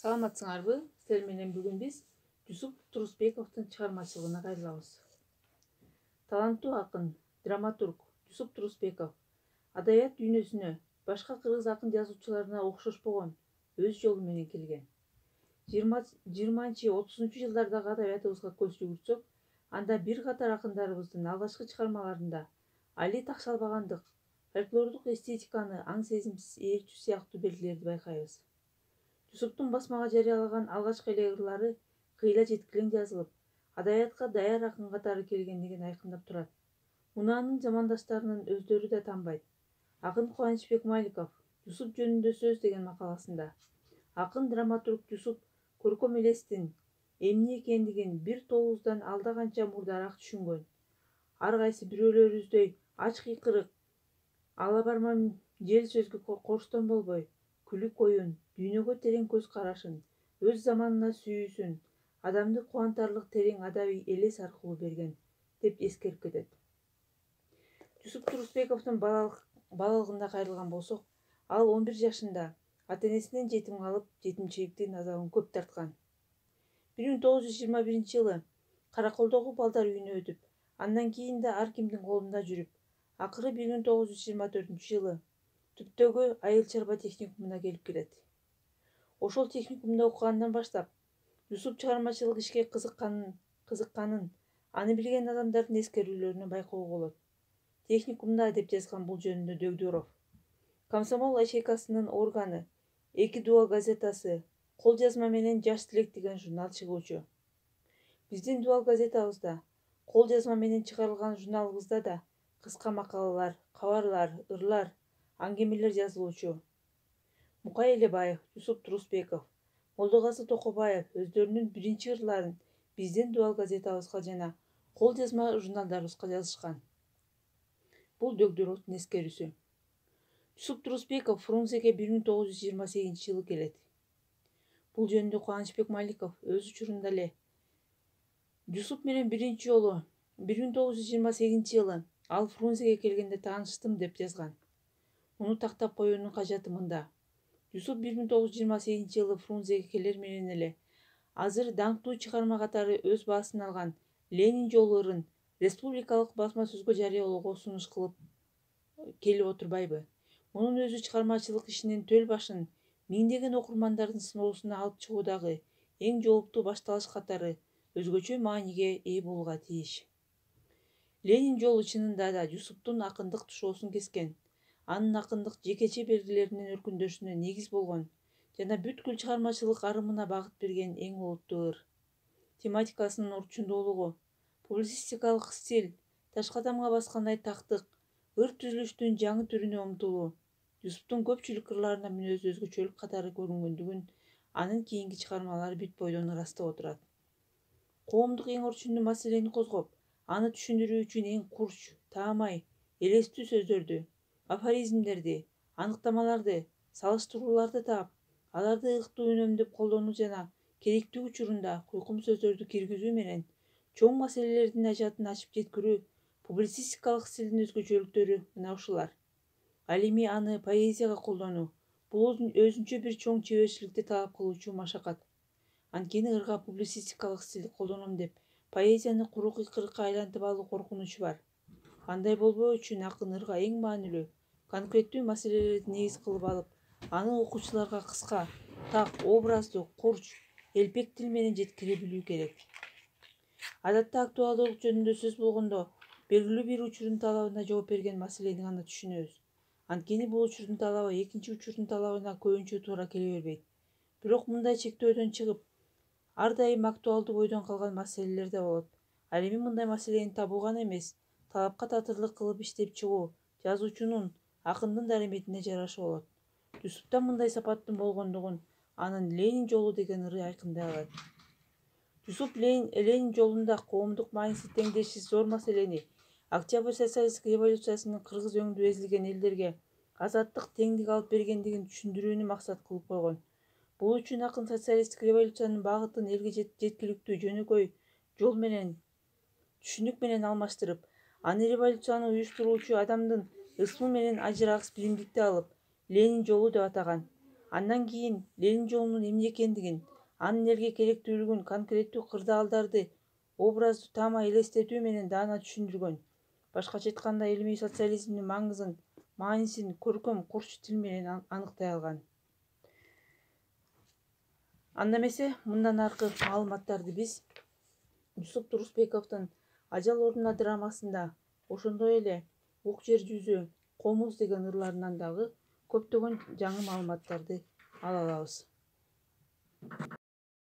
Саламатсыңарбы? Силер менен бүгүн биз Жусуп Турусбековдун чыгармачылыгына кайрылабыз. Таланттуу акын, драматург Жусуп Турусбеков адабият дүйнөсүнө башка кыргыз акын жазуучуларына окшошпогон өз жолу менен келген. 20-30 жылдардагы адабиятыбызга көз жүгүртсөк, анда бир катар акындарыбыздын алгачкы чыгармаларында али такшалбагандык, фольклордук эстетиканы аң сезимсиз ээрчүү сыяктуу белгилерди байкайбыз. Жусуптун басмага жарыялаган алгачкы эле ырлары кыйла жеткилең жазылып, адабиятка даяр акын катары келгендигин айкындап турат. Муну анын замандаштарынын өздөрү да танбайт. Акын Кубанычбек Маликов Жусуп жөнүндө сөз деген макаласында акын драматург Жусуп көркөм элестин эмне экендигин бир тобуздан алда канча мурдараак түшүнгөн. Ар кайсы бирөөлөрүбүздөй ач кыйкырык, ала бармам жел сөзгө корштон болбой, күлүк оюн, дүйнөгө терең көз карашын, өз заманына сүйүүсүн, адамды кубантарлык терең адабий элес аркылуу берген, деп эскерип кетет. Жусуп Турусбековдун балалыгына кайрылган болсок, ал 11 жашында ата-энесинен жетим калып, жетимчиликтин азабын көп тарткан. 1921-жылы Караколдогу балдар үйүнө өтүп, андан кийин да ар кимдин колунда жүрүп, акыры 1924-жылы Түптөгү айыл чарба техникумуна келип келет. Ошол техникумда окугандан баштап Жусуп чыгармачылык ишке кызыкканын аны билген адамдардын эскерүүлөрүнөн байкоого болот. Техникумда деп жазган бул жөнүндө Дөгдуров. Комсомол ячейкасынын органы, Эки Дуа газетасы, кол жазма менен Жаш тилек деген журнал чыгуучу. Биздин Дуал газетабызда, кол жазма менен чыгарылган журналыбызда да кыска макалалар, кабарлар, ырлар, аңгемелер жазылуучу. Мукай Элебаев, Жусуп Турусбеков, Молдогазы Токобаев өздөрүнүн биринчи ырларын биздин Дуал газетабызга жана кол жазма журналдарыбызга жазышкан. Бул Дөгдуровдун эскерүүсү. Жусуп Турусбеков Фрунзеге 1928-жылы келет. Бул жөнүндө Кубанычбек Маликов өз учурунда эле Жусуп менен биринчи жолу 1928-жылы ал Фрунзеге келгенде таанышtым деп жазган. Муну тактап коюунун кажаты мында. Жусуп 1928-жылы Фрунзеге келер менен эле азыр даңктуу чыгарма катары өз баасын алган Ленин жолу ырын республикалык басма сөзгө жарыялоого сунуш кылып келип отурбайбы? Мунун өзү чыгармачылык ишинин төл башын миңдеген окурмандардын сыноосуна алып чыгуудагы эң жооптуу башталыш катары өзгөчө мааниге ээ болууга тийиш. Ленин жолу чынында да Жусуптун акындык тушоосун кескен, анын акындык жекече белгилеринин өркүндөшүнө негиз болгон жана бүткүл чыгармачылык арымына багыт берген эң олуттуу ыр. Тематикасынын орчундуулугу, публицистикалык стиль, ташка тамга баскандай тактык, ыр түзүлүштүн жаңы түрүнө умтулуу, Жусуптун көпчүлүк ырларында мүнөзү өзгөчөлүк катары көрүнгөндүгүн анын кийинки чыгармалары бүт бойдон ырастап отурат. Коомдук эң орчундуу маселени козгоп, аны түшүндүрүү үчүн эң курч, таамай, элестүү сөздөрдү, афоризмдерди, аныктамаларды, салыштырууларды таап, аларды ырктуу үнөмдөп колдонуу жана керектүү учурунда куйкум сөздөрдү киргизүү менен чоң маселелердин ажатын ачып жеткирүү публицистикалык стилдин өзгөчөлүктөрү мына ушулар. Ал эми аны поэзияга колдонуу бул өзүнчө бир чоң чеберчиликти талап кылуучу машакат. Анткени ырга публицистикалык стилди колдоном деп поэзияны куру кыйкырыкка айлантып алуу коркунучу бар. Андай болбоо үчүн акын ырга эң маанилүү, конкреттүү маселелерди негиз кылып алып, аны окуучуларга кыска, так, образдуу, курч, элпек тил менен жеткире билүү керек. Адатта актуалдуулук жөнүндө сөз болгондо белгилүү бир учурдун талабына жооп берген маселени гана түшүнөбүз. Анткени бул учурдун талабы экинчи учурдун талабына көбүнчө туура келе бербейт. Бирок мындай чектөөдөн чыгып, ар дайым актуалдуу бойдон калган маселелер да болот. Ал эми мындай маселени табуу гана эмес, талапка татырлык кылып иштеп чыгуу жазуучунун, акындын дараметине жараша болот. Жусупта мындай сапаттын болгондугун анын Ленин жолу деген ыры айкындай алат. Жусуп Ленин жолунда коомдук мааниси теңдешсиз зор маселени Октябрь социалисттик революциясынын кыргыз өңдүү эзилген элдерге азаттык, теңдик алып бергендигин түшүндүрүүнү максат кылып койгон. Бул үчүн акын социалисттик революциянын багытын элге жеткиликтүү жөнөкөй жол менен, түшүнүк менен алмаштырып, аны революцияны уюштуруучу адамдын ысмы менен ажырагыс билимдикти алып, Ленин жолу деп атаган. Андан кийин Ленин жолунун эмне экендигин, анын элге керектүүлүгүн, конкреттүү кырдаалдарды образдуу тама элестетүү менен даана түшүндүргөн. Башкача айтканда, илимий социализмдин маңызын, маанисин көркөм, курч тил менен аныктай алган. Анда эмесе мындан аркы маалыматтарды биз Юсуп Турусбековдун Ажал ордуна драмасында, ошондой эле Ук жер жүзү, Комуз деген ырларынан дагы көптөгөн жаңы маалыматтарды ала алабыз.